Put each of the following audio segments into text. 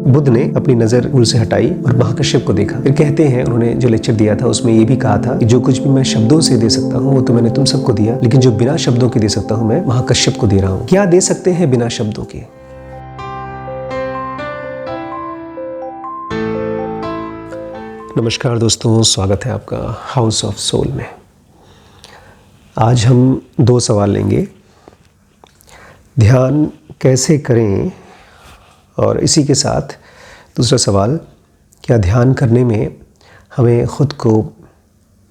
बुद्ध ने अपनी नज़र उल से हटाई और महाकश्यप को देखा। फिर कहते हैं उन्होंने जो लेक्चर दिया था उसमें ये भी कहा था कि जो कुछ भी मैं शब्दों से दे सकता हूँ वो तो मैंने तुम सबको दिया, लेकिन जो बिना शब्दों के दे सकता हूँ मैं महाकश्यप को दे रहा हूँ। क्या दे सकते हैं बिना शब्दों के? नमस्कार दोस्तों, स्वागत है आपका हाउस ऑफ सोल में। आज हम 2 सवाल लेंगे, ध्यान कैसे करें, और इसी के साथ दूसरा सवाल, क्या ध्यान करने में हमें खुद को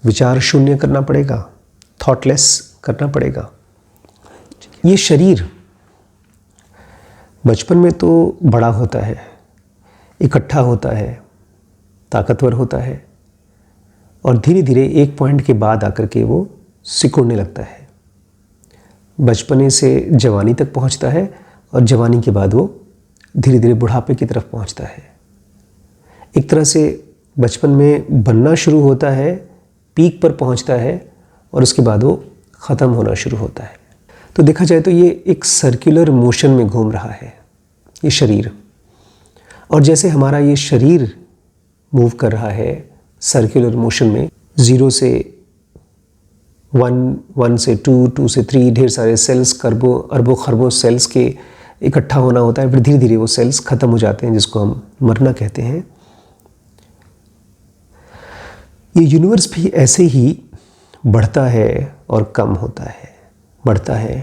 विचार शून्य करना पड़ेगा, थॉटलेस करना पड़ेगा। ये शरीर बचपन में तो बड़ा होता है, इकट्ठा होता है, ताकतवर होता है, और धीरे धीरे एक पॉइंट के बाद आकर के वो सिकुड़ने लगता है। बचपने से जवानी तक पहुंचता है और जवानी के बाद वो धीरे धीरे बुढ़ापे की तरफ पहुंचता है। एक तरह से बचपन में बनना शुरू होता है, पीक पर पहुंचता है और उसके बाद वो ख़त्म होना शुरू होता है। तो देखा जाए तो ये एक सर्कुलर मोशन में घूम रहा है ये शरीर, और जैसे हमारा ये शरीर मूव कर रहा है सर्कुलर मोशन में, 0 से 1, 1 से 2, 2 से 3, ढेर सारे सेल्स, अरबों खरबों सेल्स के इकट्ठा होना होता है, फिर धीरे धीरे वो सेल्स ख़त्म हो जाते हैं, जिसको हम मरना कहते हैं। ये यूनिवर्स भी ऐसे ही बढ़ता है और कम होता है, बढ़ता है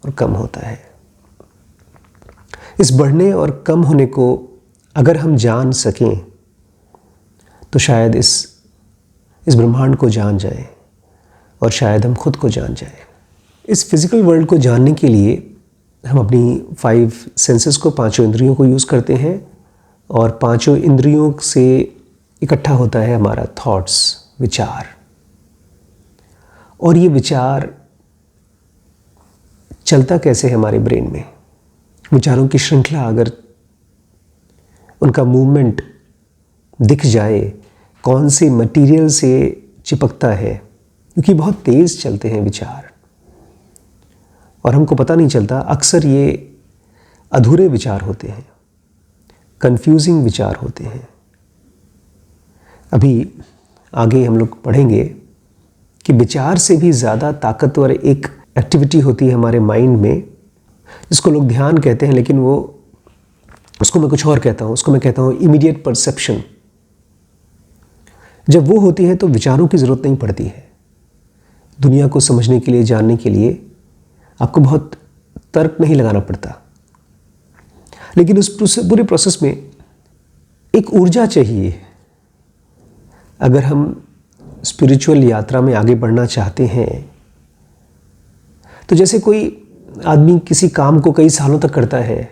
और कम होता है। इस बढ़ने और कम होने को अगर हम जान सकें तो शायद इस ब्रह्मांड को जान जाए और शायद हम खुद को जान जाए। इस फिज़िकल वर्ल्ड को जानने के लिए हम अपनी 5 सेंसेस को, 5 इंद्रियों को यूज़ करते हैं, और 5 इंद्रियों से इकट्ठा होता है हमारा थॉट्स, विचार। और ये विचार चलता कैसे है हमारे ब्रेन में? विचारों की श्रृंखला अगर उनका मूवमेंट दिख जाए, कौन से मटेरियल से चिपकता है, क्योंकि बहुत तेज़ चलते हैं विचार और हमको पता नहीं चलता। अक्सर ये अधूरे विचार होते हैं, कंफ्यूजिंग विचार होते हैं। अभी आगे हम लोग पढ़ेंगे कि विचार से भी ज़्यादा ताकतवर एक एक्टिविटी होती है हमारे माइंड में, जिसको लोग ध्यान कहते हैं, लेकिन उसको मैं कुछ और कहता हूँ। उसको मैं कहता हूँ इमीडिएट परसेप्शन। जब वो होती है तो विचारों की ज़रूरत नहीं पड़ती है। दुनिया को समझने के लिए, जानने के लिए आपको बहुत तर्क नहीं लगाना पड़ता, लेकिन उस पूरे प्रोसेस में एक ऊर्जा चाहिए। अगर हम स्पिरिचुअल यात्रा में आगे बढ़ना चाहते हैं तो जैसे कोई आदमी किसी काम को कई सालों तक करता है,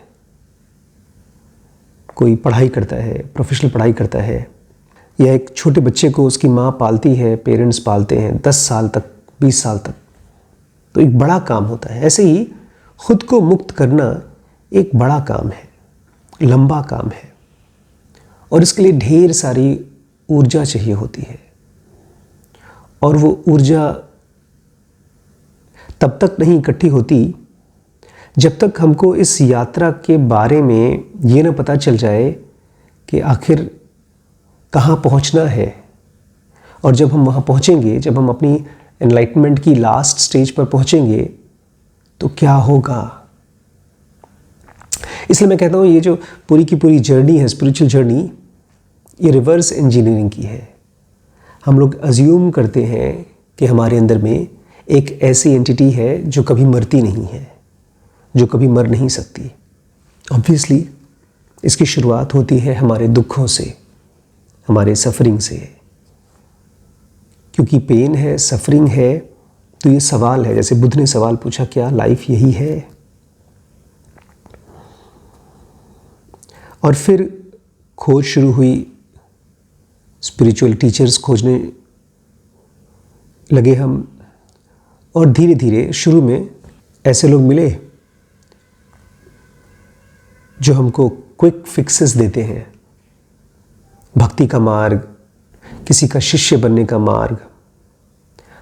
कोई पढ़ाई करता है, प्रोफेशनल पढ़ाई करता है, या एक छोटे बच्चे को उसकी माँ पालती है, पेरेंट्स पालते हैं 10 साल तक, 20 साल तक, तो एक बड़ा काम होता है। ऐसे ही खुद को मुक्त करना एक बड़ा काम है, लंबा काम है, और इसके लिए ढेर सारी ऊर्जा चाहिए होती है। और वो ऊर्जा तब तक नहीं इकट्ठी होती जब तक हमको इस यात्रा के बारे में ये न पता चल जाए कि आखिर कहाँ पहुँचना है। और जब हम वहाँ पहुँचेंगे, जब हम अपनी एनलाइटमेंट की लास्ट स्टेज पर पहुँचेंगे तो क्या होगा। इसलिए मैं कहता हूँ ये जो पूरी की पूरी जर्नी है, स्पिरिचुअल जर्नी, ये रिवर्स इंजीनियरिंग की है। हम लोग अज्यूम करते हैं कि हमारे अंदर में एक ऐसी एंटिटी है जो कभी मरती नहीं है, जो कभी मर नहीं सकती। ऑब्वियसली इसकी शुरुआत होती है हमारे दुखों से, हमारे सफरिंग से, क्योंकि पेन है, सफरिंग है। तो ये सवाल है, जैसे बुद्ध ने सवाल पूछा, क्या लाइफ यही है? और फिर खोज शुरू हुई, स्पिरिचुअल टीचर्स खोजने लगे हम, और धीरे धीरे शुरू में ऐसे लोग मिले जो हमको क्विक फिक्सेस देते हैं, भक्ति का मार्ग, किसी का शिष्य बनने का मार्ग।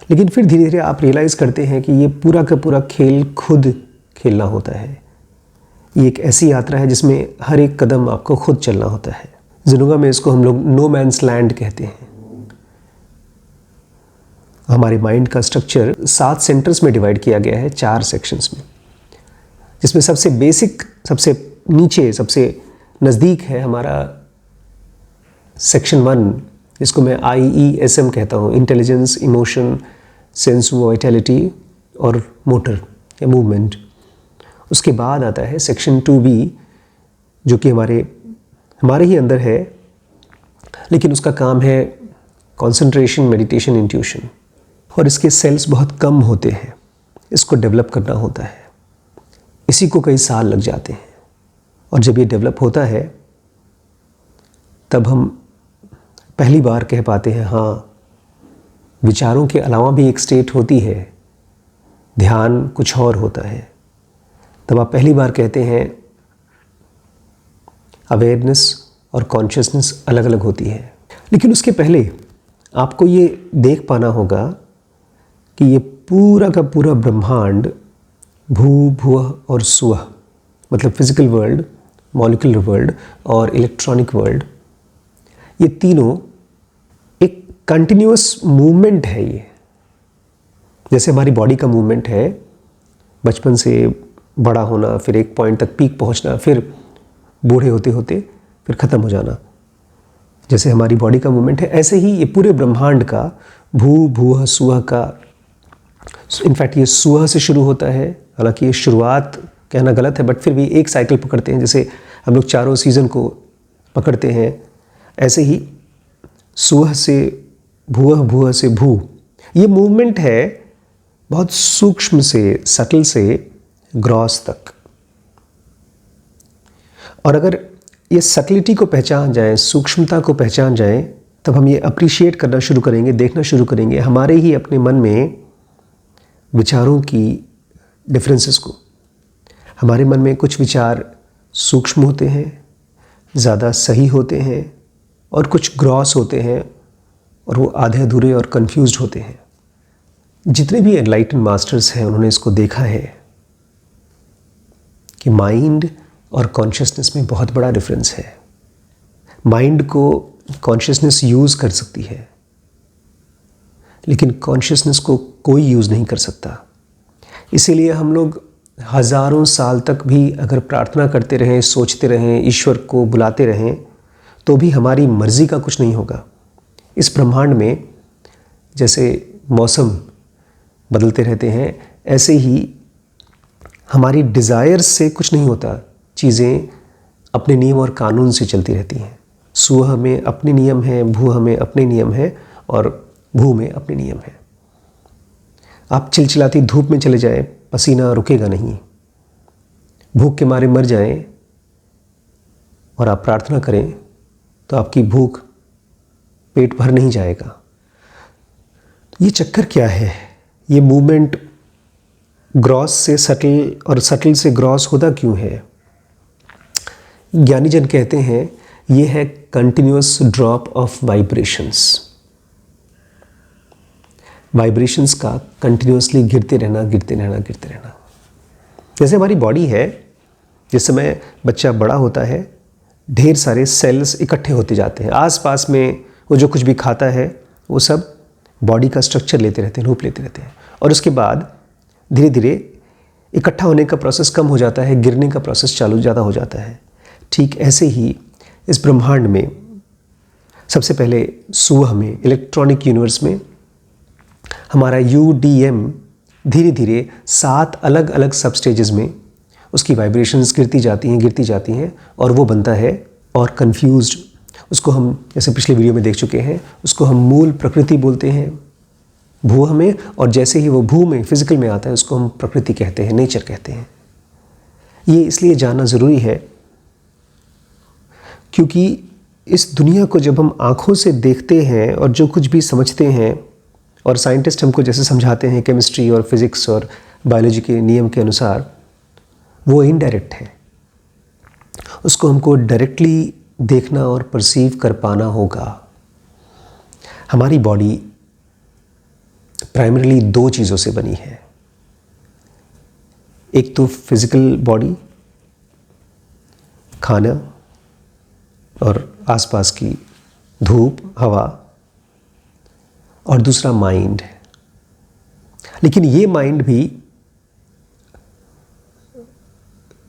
लेकिन फिर धीरे धीरे आप रियलाइज़ करते हैं कि ये पूरा का पूरा खेल खुद खेलना होता है। ये एक ऐसी यात्रा है जिसमें हर एक कदम आपको खुद चलना होता है। ज़िनुंगा में इसको हम लोग नो मैन्स लैंड कहते हैं। हमारे माइंड का स्ट्रक्चर 7 सेंटर्स में डिवाइड किया गया है, 4 सेक्शंस में, जिसमें सबसे बेसिक, सबसे नीचे, सबसे नज़दीक है हमारा सेक्शन 1, जिसको मैं IESM कहता हूँ, इंटेलिजेंस, इमोशन, सेंस वाइटैलिटी और मोटर या मूवमेंट। उसके बाद आता है सेक्शन 2B, जो कि हमारे ही अंदर है, लेकिन उसका काम है कंसंट्रेशन, मेडिटेशन, इंट्यूशन, और इसके सेल्स बहुत कम होते हैं। इसको डेवलप करना होता है, इसी को कई साल लग जाते हैं। और जब ये डेवलप होता है तब हम पहली बार कह पाते हैं, हाँ, विचारों के अलावा भी एक स्टेट होती है, ध्यान कुछ और होता है। तब आप पहली बार कहते हैं अवेयरनेस और कॉन्शियसनेस अलग अलग होती है। लेकिन उसके पहले आपको ये देख पाना होगा कि ये पूरा का पूरा ब्रह्मांड, भू, भुवः और सुवः, मतलब फिजिकल वर्ल्ड, मॉलिक्यूलर वर्ल्ड और इलेक्ट्रॉनिक वर्ल्ड, ये तीनों एक कंटिन्यूअस मूवमेंट है। ये जैसे हमारी बॉडी का मूवमेंट है, बचपन से बड़ा होना, फिर एक पॉइंट तक पीक पहुंचना, फिर बूढ़े होते होते फिर ख़त्म हो जाना, जैसे हमारी बॉडी का मूवमेंट है, ऐसे ही ये पूरे ब्रह्मांड का भू, भुवः, सुवः का, इनफैक्ट ये सुवः से शुरू होता है। हालांकि ये शुरुआत कहना गलत है, बट फिर भी एक साइकिल पकड़ते हैं, जैसे हम लोग चारों सीज़न को पकड़ते हैं, ऐसे ही सुवः से भुवः, भुवः से भू, ये मूवमेंट है बहुत सूक्ष्म से, सटल से ग्रॉस तक। और अगर ये सटलिटी को पहचान जाए, सूक्ष्मता को पहचान जाए, तब हम ये अप्रिशिएट करना शुरू करेंगे, देखना शुरू करेंगे हमारे ही अपने मन में विचारों की डिफरेंसेस को। हमारे मन में कुछ विचार सूक्ष्म होते हैं, ज़्यादा सही होते हैं, और कुछ ग्रॉस होते हैं और वो आधे अधूरे और कंफ्यूज्ड होते हैं। जितने भी एनलाइटन मास्टर्स हैं उन्होंने इसको देखा है कि माइंड और कॉन्शियसनेस में बहुत बड़ा डिफरेंस है। माइंड को कॉन्शियसनेस यूज़ कर सकती है, लेकिन कॉन्शियसनेस को कोई यूज़ नहीं कर सकता। इसीलिए हम लोग हज़ारों साल तक भी अगर प्रार्थना करते रहें, सोचते रहें, ईश्वर को बुलाते रहें, तो भी हमारी मर्ज़ी का कुछ नहीं होगा। इस ब्रह्मांड में जैसे मौसम बदलते रहते हैं, ऐसे ही हमारी डिज़ायर्स से कुछ नहीं होता। चीज़ें अपने नियम और कानून से चलती रहती हैं। सुवः में अपने नियम हैं, भूः में अपने नियम हैं, और भू में अपने नियम हैं। आप चिलचिलाती धूप में चले जाएं, पसीना रुकेगा नहीं। भूख के मारे मर जाएं और आप प्रार्थना करें तो आपकी भूख, पेट भर नहीं जाएगा। ये चक्कर क्या है? ये मूवमेंट ग्रॉस से सटल और सटल से ग्रॉस होता क्यों है? ज्ञानी जन कहते हैं ये है continuous drop of vibrations. Vibrations का कंटिन्यूअसली गिरते रहना, गिरते रहना, गिरते रहना। जैसे हमारी बॉडी है, जिस समय बच्चा बड़ा होता है, ढेर सारे सेल्स इकट्ठे होते जाते हैं। आसपास में वो जो कुछ भी खाता है वो सब बॉडी का स्ट्रक्चर लेते रहते हैं, रूप लेते रहते हैं, और उसके बाद धीरे धीरे इकट्ठा होने का प्रोसेस कम हो जाता है, गिरने का प्रोसेस चालू ज़्यादा हो जाता है। ठीक ऐसे ही इस ब्रह्मांड में सबसे पहले सुवः में, इलेक्ट्रॉनिक यूनिवर्स में, हमारा UDM धीरे धीरे 7 अलग अलग सब स्टेजेस में उसकी वाइब्रेशंस गिरती जाती हैं और वो बनता है और कंफ्यूज्ड। उसको हम, जैसे पिछले वीडियो में देख चुके हैं, उसको हम मूल प्रकृति बोलते हैं भूः में, और जैसे ही वो भू में, फिजिकल में आता है, उसको हम प्रकृति कहते हैं, नेचर कहते हैं। ये इसलिए जानना ज़रूरी है क्योंकि इस दुनिया को जब हम आँखों से देखते हैं और जो कुछ भी समझते हैं, और साइंटिस्ट हमको जैसे समझाते हैं केमिस्ट्री और फिज़िक्स और बायोलॉजी के नियम के अनुसार, वो इनडायरेक्ट है। उसको हमको डायरेक्टली देखना और परसीव कर पाना होगा। हमारी बॉडी प्राइमरीली 2 चीज़ों से बनी है। एक तो फिज़िकल बॉडी खाना और आसपास की धूप, हवा, और दूसरा माइंड। लेकिन ये माइंड भी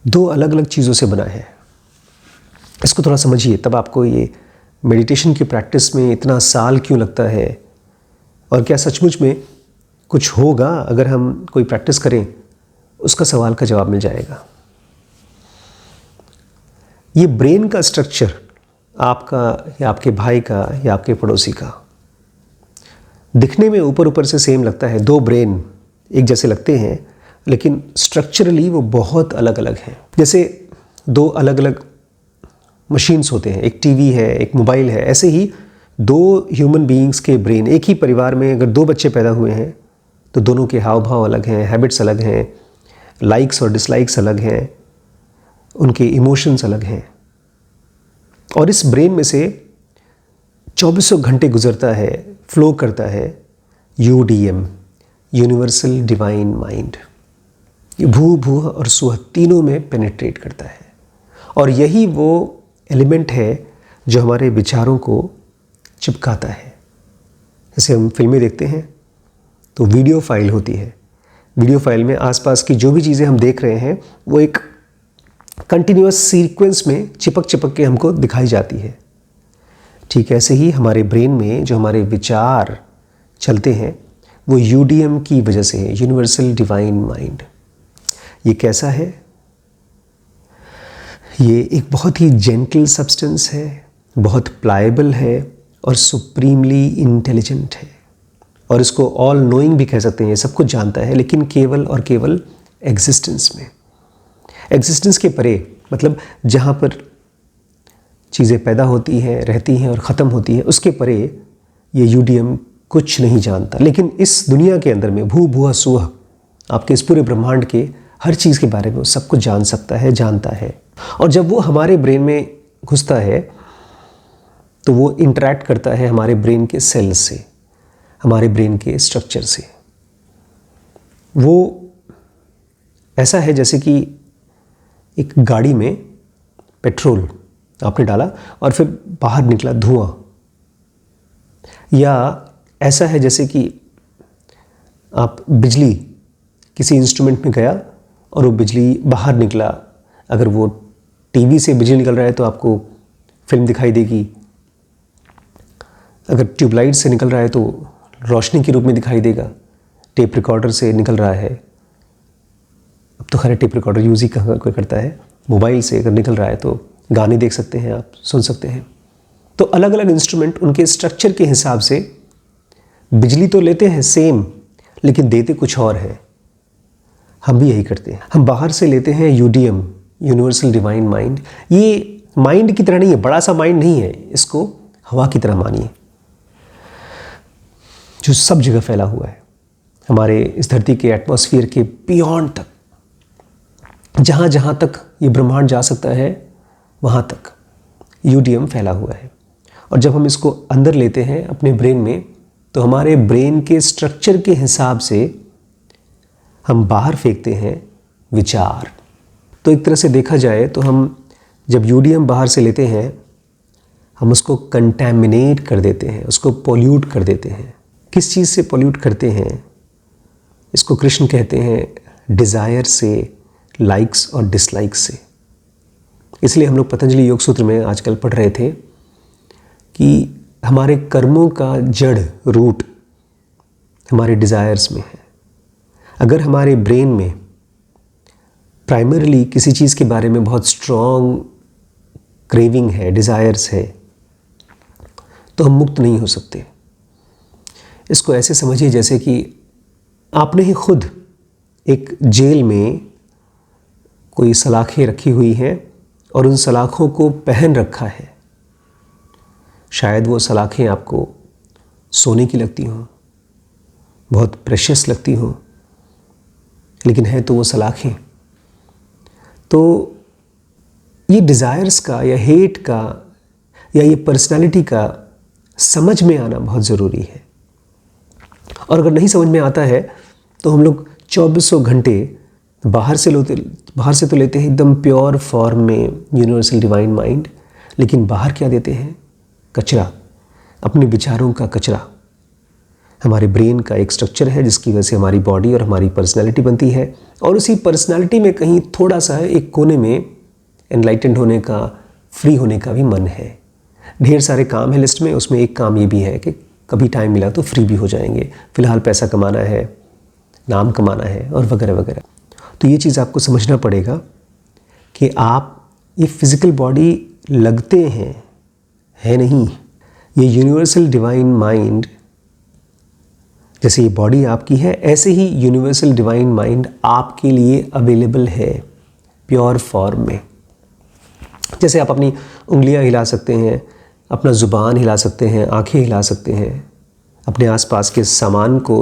दो अलग अलग चीज़ों से बना है। इसको थोड़ा समझिए, तब आपको ये मेडिटेशन की प्रैक्टिस में इतना साल क्यों लगता है, और क्या सचमुच में कुछ होगा अगर हम कोई प्रैक्टिस करें, उसका सवाल का जवाब मिल जाएगा। ये ब्रेन का स्ट्रक्चर आपका या आपके भाई का या आपके पड़ोसी का दिखने में ऊपर ऊपर से सेम लगता है, दो ब्रेन एक जैसे लगते हैं, लेकिन स्ट्रक्चरली वो बहुत अलग अलग हैं। जैसे दो अलग अलग मशीन्स होते हैं, एक टीवी है, एक मोबाइल है, ऐसे ही दो ह्यूमन बीइंग्स के ब्रेन, एक ही परिवार में अगर दो बच्चे पैदा हुए हैं तो दोनों के हाव भाव अलग हैं, हैबिट्स अलग हैं, लाइक्स और डिसलाइक्स अलग हैं, उनके इमोशंस अलग हैं। और इस ब्रेन में से 2400 घंटे गुजरता है, फ्लो करता है UDM, यूनिवर्सल डिवाइन माइंड। ये भू भूह और सुह तीनों में पेनिट्रेट करता है, और यही वो एलिमेंट है जो हमारे विचारों को चिपकाता है। जैसे हम फिल्में देखते हैं तो वीडियो फाइल होती है, वीडियो फाइल में आसपास की जो भी चीज़ें हम देख रहे हैं वो एक कंटिन्यूअस सीक्वेंस में चिपक चिपक के हमको दिखाई जाती है। ठीक ऐसे ही हमारे ब्रेन में जो हमारे विचार चलते हैं वो UDM की वजह से है, यूनिवर्सल डिवाइन माइंड। ये कैसा है? ये एक बहुत ही जेंटल सब्सटेंस है, बहुत प्लाएबल है और सुप्रीमली इंटेलिजेंट है, और इसको ऑल नोइंग भी कह सकते हैं, सब कुछ जानता है, लेकिन केवल और केवल एग्जिस्टेंस में। एग्जिस्टेंस के परे, मतलब जहाँ पर चीज़ें पैदा होती हैं, रहती हैं और ख़त्म होती हैं, उसके परे ये UDM कुछ नहीं जानता। लेकिन इस दुनिया के अंदर में भू भुआ सुह, आपके इस पूरे ब्रह्मांड के हर चीज़ के बारे में वो सब कुछ जान सकता है, जानता है। और जब वो हमारे ब्रेन में घुसता है तो वो इंटरैक्ट करता है हमारे ब्रेन के सेल से, हमारे ब्रेन के स्ट्रक्चर से। वो ऐसा है जैसे कि एक गाड़ी में पेट्रोल आपने डाला और फिर बाहर निकला धुआं, या ऐसा है जैसे कि आप बिजली किसी इंस्ट्रूमेंट में गया और वो बिजली बाहर निकला। अगर वो टीवी से बिजली निकल रहा है तो आपको फिल्म दिखाई देगी, अगर ट्यूबलाइट से निकल रहा है तो रोशनी के रूप में दिखाई देगा, टेप रिकॉर्डर से निकल रहा है, अब तो खैर टेप रिकॉर्डर यूज़ ही कहाँ कोई करता है, मोबाइल से अगर निकल रहा है तो गाने देख सकते हैं, आप सुन सकते हैं। तो अलग अलग इंस्ट्रूमेंट उनके स्ट्रक्चर के हिसाब से बिजली तो लेते हैं सेम, लेकिन देते कुछ और है। हम भी यही करते हैं, हम बाहर से लेते हैं UDM, यूनिवर्सल डिवाइन माइंड। ये माइंड की तरह नहीं है, बड़ा सा माइंड नहीं है, इसको हवा की तरह मानिए जो सब जगह फैला हुआ है, हमारे इस धरती के एटमॉस्फेयर के बियॉन्ड तक, जहाँ जहाँ तक ये ब्रह्मांड जा सकता है वहाँ तक UDM फैला हुआ है। और जब हम इसको अंदर लेते हैं अपने ब्रेन में, तो हमारे ब्रेन के स्ट्रक्चर के हिसाब से हम बाहर फेंकते हैं विचार। तो एक तरह से देखा जाए तो हम जब UDM बाहर से लेते हैं, हम उसको कंटैमिनेट कर देते हैं, उसको पोल्यूट कर देते हैं। किस चीज़ से पोल्यूट करते हैं? इसको कृष्ण कहते हैं डिज़ायर से, लाइक्स और डिसलाइक्स से। इसलिए हम लोग पतंजलि योग सूत्र में आजकल पढ़ रहे थे कि हमारे कर्मों का जड़, रूट हमारे डिज़ायर्स में है। अगर हमारे ब्रेन में प्राइमरीली किसी चीज़ के बारे में बहुत स्ट्रॉन्ग क्रेविंग है, डिज़ायर्स है, तो हम मुक्त नहीं हो सकते। इसको ऐसे समझिए जैसे कि आपने ही खुद एक जेल में कोई सलाखें रखी हुई हैं और उन सलाखों को पहन रखा है। शायद वो सलाखें आपको सोने की लगती हों, बहुत प्रेशियस लगती हों, लेकिन है तो वो सलाखें। तो ये डिज़ायर्स का या हेट का या ये पर्सनालिटी का समझ में आना बहुत ज़रूरी है। और अगर नहीं समझ में आता है तो हम लोग 2400 घंटे बाहर से तो लेते हैं एकदम प्योर फॉर्म में यूनिवर्सल डिवाइन माइंड, लेकिन बाहर क्या देते हैं? कचरा, अपने विचारों का कचरा। हमारे ब्रेन का एक स्ट्रक्चर है जिसकी वजह से हमारी बॉडी और हमारी पर्सनैलिटी बनती है, और उसी पर्सनैलिटी में कहीं थोड़ा सा एक कोने में एनलाइटेंड होने का, फ्री होने का भी मन है। ढेर सारे काम है लिस्ट में, उसमें एक काम ये भी है कि कभी टाइम मिला तो फ्री भी हो जाएंगे, फ़िलहाल पैसा कमाना है, नाम कमाना है, और वगैरह वगैरह। तो ये चीज़ आपको समझना पड़ेगा कि आप ये फिज़िकल बॉडी लगते हैं, है नहीं। ये यूनिवर्सल डिवाइन माइंड, जैसे ये बॉडी आपकी है, ऐसे ही यूनिवर्सल डिवाइन माइंड आपके लिए अवेलेबल है प्योर फॉर्म में। जैसे आप अपनी उंगलियां हिला सकते हैं, अपना ज़ुबान हिला सकते हैं, आंखें हिला सकते हैं, अपने आसपास के सामान को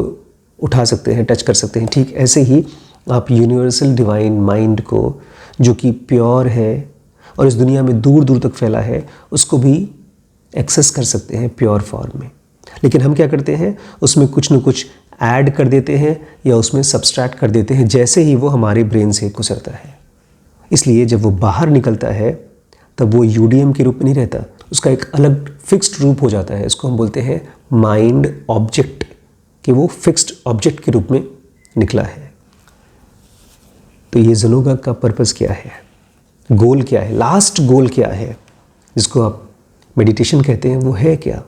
उठा सकते हैं, टच कर सकते हैं, ठीक ऐसे ही आप यूनिवर्सल डिवाइन माइंड को, जो कि प्योर है और इस दुनिया में दूर दूर तक फैला है, उसको भी एक्सेस कर सकते हैं प्योर फॉर्म में। लेकिन हम क्या करते हैं? उसमें कुछ न कुछ ऐड कर देते हैं या उसमें सब्सट्रैक्ट कर देते हैं जैसे ही वो हमारे ब्रेन से गुजरता है। इसलिए जब वो बाहर निकलता है तब वो यूडीएम के रूप में नहीं रहता, उसका एक अलग फिक्स्ड रूप हो जाता है। इसको हम बोलते हैं माइंड ऑब्जेक्ट, कि वो फिक्स्ड ऑब्जेक्ट के रूप में निकला है। तो ये ज़नोगा का पर्पस क्या है, गोल क्या है, लास्ट गोल क्या है, जिसको आप मेडिटेशन कहते हैं, वो है क्या?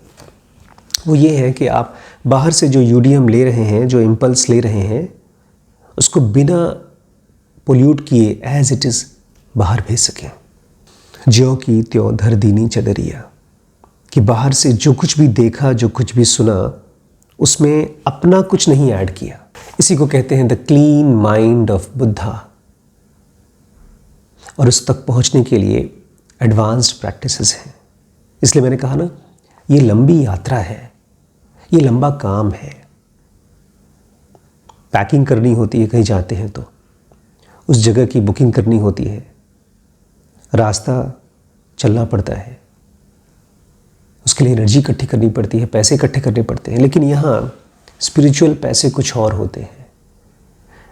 वो ये है कि आप बाहर से जो यूडीएम ले रहे हैं, जो इम्पल्स ले रहे हैं, उसको बिना पोल्यूट किए एज इट इज़ बाहर भेज सकें। ज्यों की त्यों धर दीनी चदरिया, कि बाहर से जो कुछ भी देखा, जो कुछ भी सुना, उसमें अपना कुछ नहीं ऐड किया। इसी को कहते हैं the clean mind of Buddha. और उस तक पहुंचने के लिए एडवांस्ड प्रैक्टिसेस हैं। इसलिए मैंने कहा ना, ये लंबी यात्रा है, ये लंबा काम है। पैकिंग करनी होती है, कहीं जाते हैं तो उस जगह की बुकिंग करनी होती है, रास्ता चलना पड़ता है, उसके लिए एनर्जी इकट्ठी करनी पड़ती है, पैसे इकट्ठे करने पड़ते हैं। लेकिन यहाँ स्पिरिचुअल पैसे कुछ और होते हैं।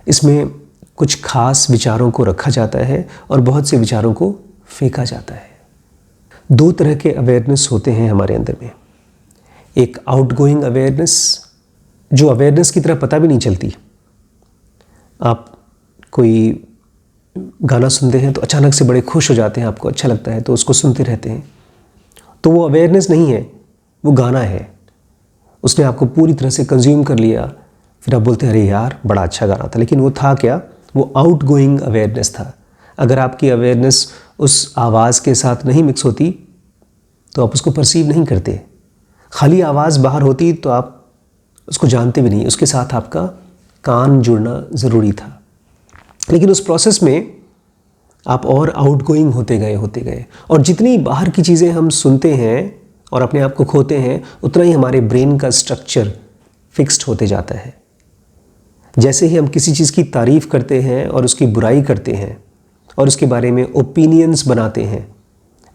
इसमें कुछ खास विचारों को रखा जाता है और बहुत से विचारों को फेंका जाता है। दो तरह के अवेयरनेस होते हैं हमारे अंदर में। एक आउटगोइंग अवेयरनेस, जो अवेयरनेस की तरह पता भी नहीं चलती। आप कोई गाना सुनते हैं तो अचानक से बड़े खुश हो जाते हैं, आपको अच्छा लगता है तो उसको सुनते रहते हैं, तो वो अवेयरनेस नहीं है, वो गाना है। उसने आपको पूरी तरह से कंज्यूम कर लिया, फिर आप बोलते हैं अरे यार बड़ा अच्छा गाना था, लेकिन वो था क्या? वो आउटगोइंग अवेयरनेस था। अगर आपकी अवेयरनेस उस आवाज़ के साथ नहीं मिक्स होती तो आप उसको परसीव नहीं करते। खाली आवाज़ बाहर होती तो आप उसको जानते भी नहीं, उसके साथ आपका कान जुड़ना ज़रूरी था। लेकिन उस प्रोसेस में आप और आउटगोइंग होते गए, और जितनी बाहर की चीज़ें हम सुनते हैं और अपने आप को खोते हैं, उतना ही हमारे ब्रेन का स्ट्रक्चर फिक्स्ड होते जाता है। जैसे ही हम किसी चीज़ की तारीफ़ करते हैं और उसकी बुराई करते हैं और उसके बारे में ओपिनियंस बनाते हैं,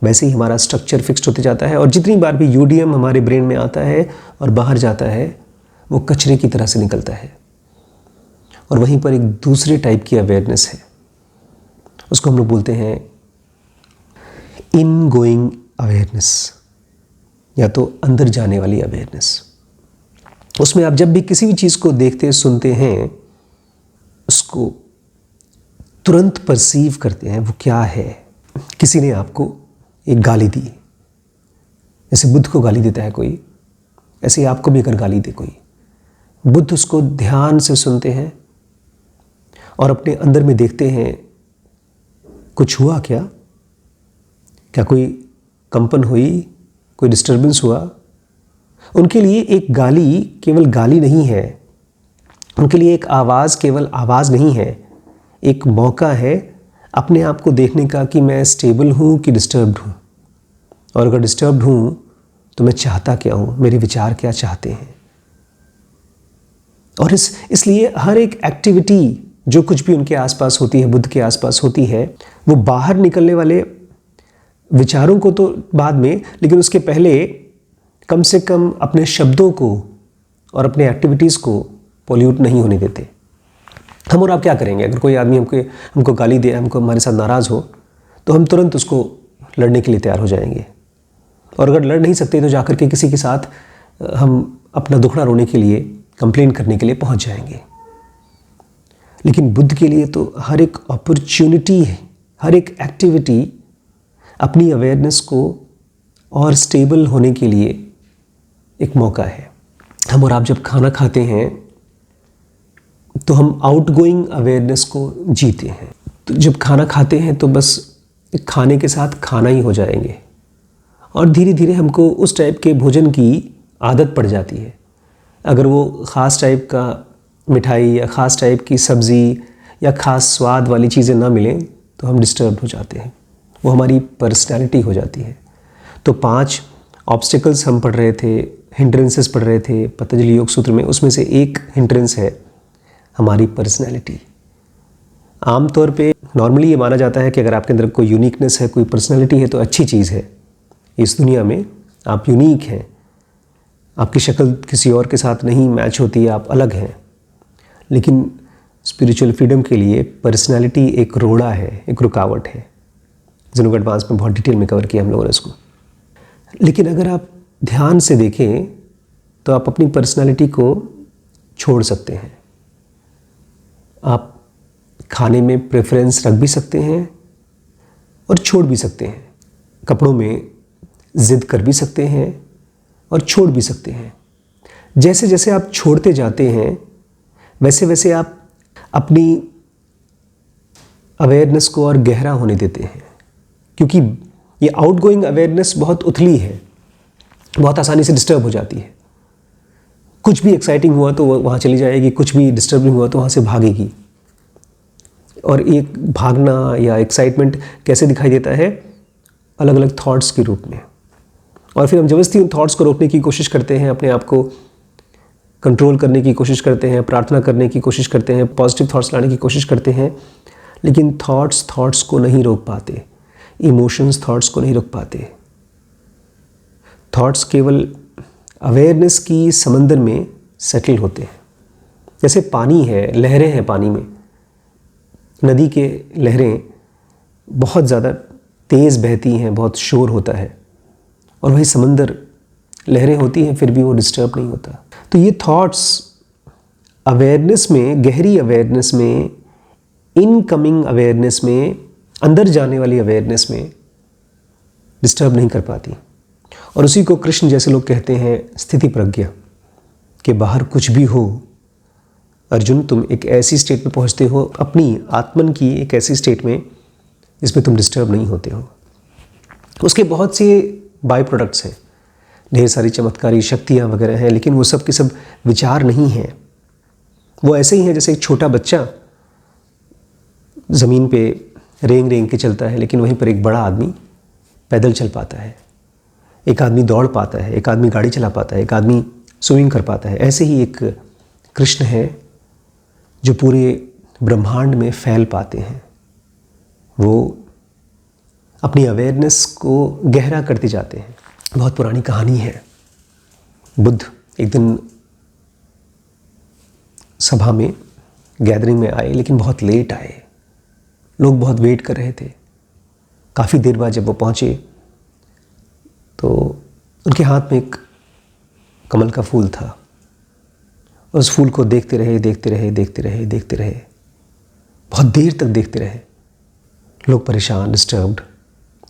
वैसे ही हमारा स्ट्रक्चर फिक्स्ड होते जाता है। और जितनी बार भी यूडीएम हमारे ब्रेन में आता है और बाहर जाता है, वो कचरे की तरह से निकलता है। और वहीं पर एक दूसरे टाइप की अवेयरनेस है, उसको हम लोग बोलते हैं इन गोइंग अवेयरनेस, या तो अंदर जाने वाली अवेयरनेस। उसमें आप जब भी किसी भी चीज़ को देखते सुनते हैं, उसको तुरंत परसीव करते हैं वो क्या है। किसी ने आपको एक गाली दी, जैसे बुद्ध को गाली देता है कोई, ऐसे ही आपको भी अगर गाली दे कोई, बुद्ध उसको ध्यान से सुनते हैं और अपने अंदर में देखते हैं कुछ हुआ क्या, क्या कोई कंपन हुई, कोई डिस्टर्बेंस हुआ। उनके लिए एक गाली केवल गाली नहीं है, उनके लिए एक आवाज़ केवल आवाज़ नहीं है, एक मौका है अपने आप को देखने का कि मैं स्टेबल हूँ कि डिस्टर्ब्ड हूँ, और अगर डिस्टर्ब्ड हूँ तो मैं चाहता क्या हूँ, मेरे विचार क्या चाहते हैं। और इसलिए हर एक एक्टिविटी जो कुछ भी उनके आसपास होती है, बुद्ध के आसपास होती है, वो बाहर निकलने वाले विचारों को तो बाद में, लेकिन उसके पहले कम से कम अपने शब्दों को और अपने एक्टिविटीज़ को पोल्यूट नहीं होने देते। हम और आप क्या करेंगे? अगर कोई आदमी हमको गाली दे, हमको हमारे साथ नाराज़ हो, तो हम तुरंत उसको लड़ने के लिए तैयार हो जाएंगे। और अगर लड़ नहीं सकते तो जाकर के किसी के साथ हम अपना दुखड़ा रोने के लिए, कंप्लेन करने के लिए पहुंच जाएंगे। लेकिन बुद्ध के लिए तो हर एक अपॉर्चुनिटी है, हर एक एक्टिविटी अपनी अवेयरनेस को और स्टेबल होने के लिए एक मौका है। हम और आप जब खाना खाते हैं तो हम आउटगोइंग अवेयरनेस को जीते हैं। तो जब खाना खाते हैं तो बस खाने के साथ खाना ही हो जाएंगे, और धीरे धीरे हमको उस टाइप के भोजन की आदत पड़ जाती है। अगर वो ख़ास टाइप का मिठाई या ख़ास टाइप की सब्ज़ी या ख़ास स्वाद वाली चीज़ें ना मिलें तो हम डिस्टर्ब हो जाते हैं, वो हमारी पर्सनैलिटी हो जाती है। तो 5 ऑब्स्टिकल्स हम पढ़ रहे थे, हिंड्रेंसेस पढ़ रहे थे पतंजलि योग सूत्र में, उसमें से एक हिंड्रेंस है हमारी पर्सनैलिटी। आमतौर पे नॉर्मली ये माना जाता है कि अगर आपके अंदर कोई यूनिकनेस है, कोई पर्सनैलिटी है तो अच्छी चीज़ है। इस दुनिया में आप यूनिक हैं, आपकी शक्ल किसी और के साथ नहीं मैच होती, आप अलग हैं। लेकिन स्पिरिचुअल फ्रीडम के लिए पर्सनैलिटी एक रोड़ा है, एक रुकावट है। जिनको एडवांस में बहुत डिटेल में कवर किया हम लोगों ने इसको। लेकिन अगर आप ध्यान से देखें तो आप अपनी पर्सनैलिटी को छोड़ सकते हैं। आप खाने में प्रेफरेंस रख भी सकते हैं और छोड़ भी सकते हैं। कपड़ों में ज़िद कर भी सकते हैं और छोड़ भी सकते हैं। जैसे जैसे आप छोड़ते जाते हैं वैसे वैसे आप अपनी अवेयरनेस को और गहरा होने देते हैं, क्योंकि ये आउटगोइंग अवेयरनेस बहुत उथली है, बहुत आसानी से डिस्टर्ब हो जाती है। कुछ भी एक्साइटिंग हुआ तो वहाँ चली जाएगी, कुछ भी डिस्टर्बिंग हुआ तो वहाँ से भागेगी। और एक भागना या एक्साइटमेंट कैसे दिखाई देता है? अलग अलग थॉट्स के रूप में। और फिर हम जबरदस्ती उन थॉट्स को रोकने की कोशिश करते हैं, अपने आप को कंट्रोल करने की कोशिश करते हैं, प्रार्थना करने की कोशिश करते हैं, पॉजिटिव थॉट्स लाने की कोशिश करते हैं। लेकिन थॉट्स को नहीं रोक पाते, इमोशंस थॉट्स को नहीं रोक पाते। थॉट्स केवल अवेयरनेस की समंदर में सेटल होते हैं। जैसे पानी है, लहरें हैं पानी में, नदी के लहरें बहुत ज़्यादा तेज़ बहती हैं, बहुत शोर होता है, और वही समंदर लहरें होती हैं फिर भी वो डिस्टर्ब नहीं होता। तो ये थॉट्स अवेयरनेस में, गहरी अवेयरनेस में, इनकमिंग अवेयरनेस में, अंदर जाने वाली अवेयरनेस में डिस्टर्ब नहीं कर पाती। और उसी को कृष्ण जैसे लोग कहते हैं स्थिति प्रज्ञा, कि बाहर कुछ भी हो अर्जुन, तुम एक ऐसी स्टेट में पहुंचते हो, अपनी आत्मन की एक ऐसी स्टेट में जिसमें तुम डिस्टर्ब नहीं होते हो। उसके बहुत से बाय प्रोडक्ट्स हैं, ढेर सारी चमत्कारी शक्तियाँ वगैरह हैं, लेकिन वो सब के सब विचार नहीं हैं। वो ऐसे ही हैं जैसे एक छोटा बच्चा ज़मीन पे रेंग रेंग के चलता है, लेकिन वहीं पर एक बड़ा आदमी पैदल चल पाता है, एक आदमी दौड़ पाता है, एक आदमी गाड़ी चला पाता है, एक आदमी स्विमिंग कर पाता है। ऐसे ही एक कृष्ण है जो पूरे ब्रह्मांड में फैल पाते हैं। वो अपनी अवेयरनेस को गहरा करते जाते हैं। बहुत पुरानी कहानी है। बुद्ध एक दिन सभा में, गैदरिंग में आए, लेकिन बहुत लेट आए। लोग बहुत वेट कर रहे थे। काफ़ी देर बाद जब वो पहुँचे तो उनके हाथ में एक कमल का फूल था। उस फूल को देखते रहे, देखते रहे, देखते रहे, देखते रहे, बहुत देर तक देखते रहे। लोग परेशान, डिस्टर्ब्ड,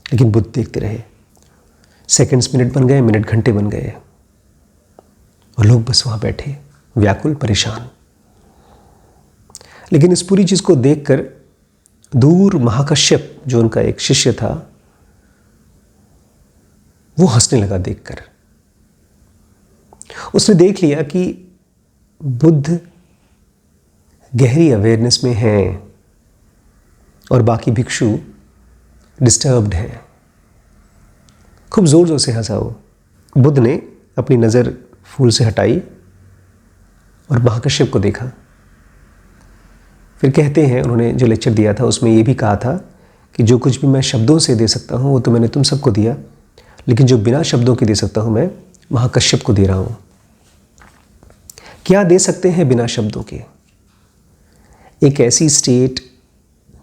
लेकिन बुद्ध देखते रहे। सेकंड्स मिनट बन गए, मिनट घंटे बन गए, और लोग बस वहाँ बैठे, व्याकुल, परेशान। लेकिन इस पूरी चीज़ को देखकर दूर महाकश्यप, जो उनका एक शिष्य था, वो हंसने लगा देखकर। उसने देख लिया कि बुद्ध गहरी अवेयरनेस में हैं और बाकी भिक्षु डिस्टर्ब्ड हैं। खूब ज़ोर ज़ोर से हंसा वो। बुद्ध ने अपनी नज़र फूल से हटाई और महाकश्यप को देखा। फिर कहते हैं, उन्होंने जो लेक्चर दिया था उसमें ये भी कहा था कि जो कुछ भी मैं शब्दों से दे सकता हूँ वो तो मैंने तुम सबको दिया, लेकिन जो बिना शब्दों के दे सकता हूँ मैं महाकश्यप को दे रहा हूँ। क्या दे सकते हैं बिना शब्दों के? एक ऐसी स्टेट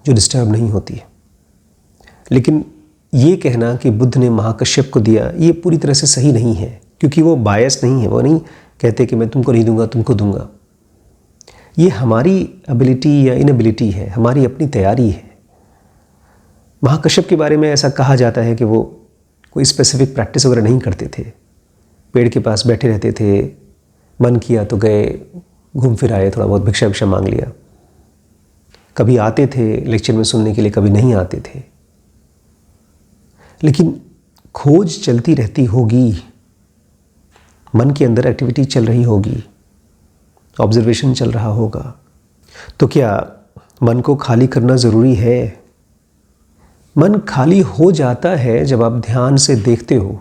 जो डिस्टर्ब नहीं होती है। लेकिन ये कहना कि बुद्ध ने महाकश्यप को दिया, ये पूरी तरह से सही नहीं है, क्योंकि वो बायस नहीं है। वो नहीं कहते कि मैं तुमको नहीं दूंगा, तुमको दूंगा। ये हमारी एबिलिटी या इनएबिलिटी है, हमारी अपनी तैयारी है। महाकश्यप के बारे में ऐसा कहा जाता है कि वो कोई स्पेसिफिक प्रैक्टिस वगैरह नहीं करते थे, पेड़ के पास बैठे रहते थे, मन किया तो गए, घूम फिर आए, थोड़ा बहुत भिक्षा भिक्षा मांग लिया। कभी आते थे लेक्चर में सुनने के लिए, कभी नहीं आते थे। लेकिन खोज चलती रहती होगी, मन के अंदर एक्टिविटी चल रही होगी, ऑब्जर्वेशन चल रहा होगा। तो क्या मन को खाली करना ज़रूरी है? मन खाली हो जाता है जब आप ध्यान से देखते हो।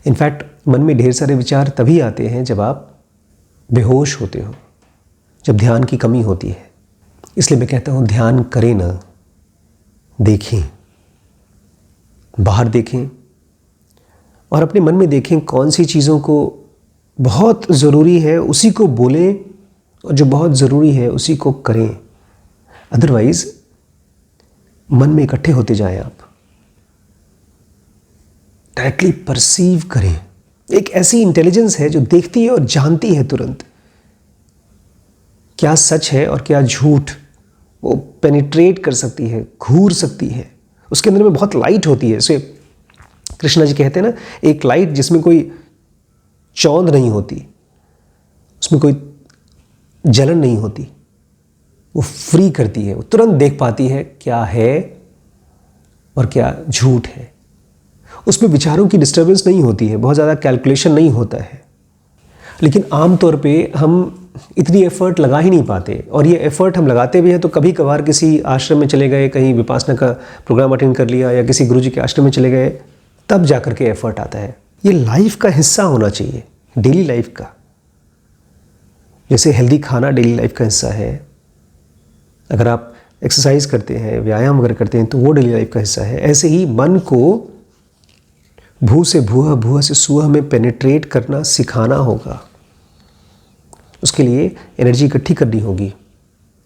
इनफैक्ट मन में ढेर सारे विचार तभी आते हैं जब आप बेहोश होते हो, जब ध्यान की कमी होती है। इसलिए मैं कहता हूँ ध्यान करें ना, देखें, बाहर देखें और अपने मन में देखें कौन सी चीज़ों को बहुत ज़रूरी है उसी को बोलें और जो बहुत ज़रूरी है उसी को करें। अदरवाइज़ मन में इकट्ठे होते जाएं। आप डायरेक्टली परसीव करें। एक ऐसी इंटेलिजेंस है जो देखती है और जानती है तुरंत क्या सच है और क्या झूठ। वो पेनिट्रेट कर सकती है, घूर सकती है। उसके अंदर में बहुत लाइट होती है। इसे कृष्णा जी कहते हैं ना, एक लाइट जिसमें कोई चौंध नहीं होती, उसमें कोई जलन नहीं होती, वो फ्री करती है। वो तुरंत देख पाती है क्या है और क्या झूठ है। उसमें विचारों की डिस्टर्बेंस नहीं होती है, बहुत ज़्यादा कैलकुलेशन नहीं होता है। लेकिन आम तौर पे हम इतनी एफर्ट लगा ही नहीं पाते, और ये एफर्ट हम लगाते भी हैं तो कभी कभार किसी आश्रम में चले गए, कहीं विपासना का प्रोग्राम अटेंड कर लिया या किसी गुरुजी के आश्रम में चले गए, तब जाकर के एफर्ट आता है। ये लाइफ का हिस्सा होना चाहिए, डेली लाइफ का। जैसे हेल्दी खाना डेली लाइफ का हिस्सा है, अगर आप एक्सरसाइज करते हैं, व्यायाम वगैरह करते हैं तो वो डेली लाइफ का हिस्सा है। ऐसे ही मन को भू से भूआ, भूआ से सुआ में पेनिट्रेट करना सिखाना होगा। उसके लिए एनर्जी इकट्ठी करनी होगी,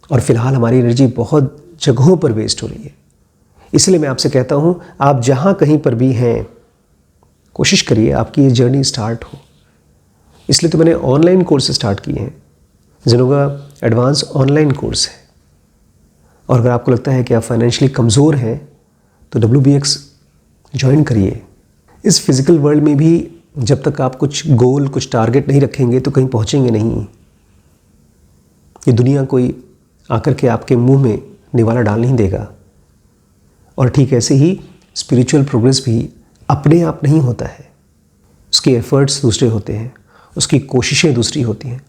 और फिलहाल हमारी एनर्जी बहुत जगहों पर वेस्ट हो रही है। इसलिए मैं आपसे कहता हूँ, आप जहाँ कहीं पर भी हैं, कोशिश करिए आपकी ये जर्नी स्टार्ट हो। इसलिए तो मैंने ऑनलाइन कोर्स स्टार्ट किए हैं। जेनोगा एडवांस ऑनलाइन कोर्स है, और अगर आपको लगता है कि आप फाइनेंशियली कमज़ोर हैं तो WBX ज्वाइन करिए। इस फिज़िकल वर्ल्ड में भी जब तक आप कुछ गोल, कुछ टारगेट नहीं रखेंगे तो कहीं पहुंचेंगे नहीं। ये दुनिया कोई आकर के आपके मुंह में निवाला डाल नहीं देगा। और ठीक ऐसे ही स्पिरिचुअल प्रोग्रेस भी अपने आप नहीं होता है। उसके एफर्ट्स दूसरे होते हैं, उसकी कोशिशें दूसरी होती हैं,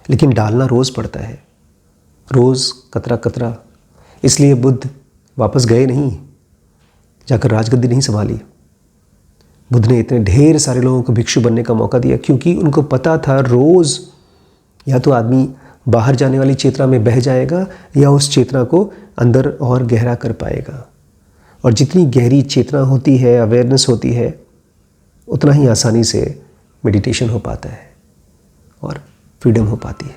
लेकिन डालना रोज़ पड़ता है, रोज़ कतरा कतरा। इसलिए बुद्ध वापस गए नहीं, जाकर राजगद्दी नहीं संभाली। बुद्ध ने इतने ढेर सारे लोगों को भिक्षु बनने का मौका दिया, क्योंकि उनको पता था रोज़ या तो आदमी बाहर जाने वाली चेतना में बह जाएगा या उस चेतना को अंदर और गहरा कर पाएगा। और जितनी गहरी चेतना होती है, अवेयरनेस होती है, उतना ही आसानी से मेडिटेशन हो पाता है और फ्रीडम हो पाती है।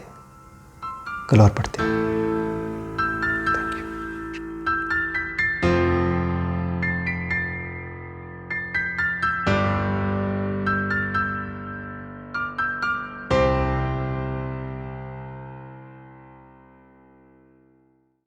कल और पढ़ते हैं।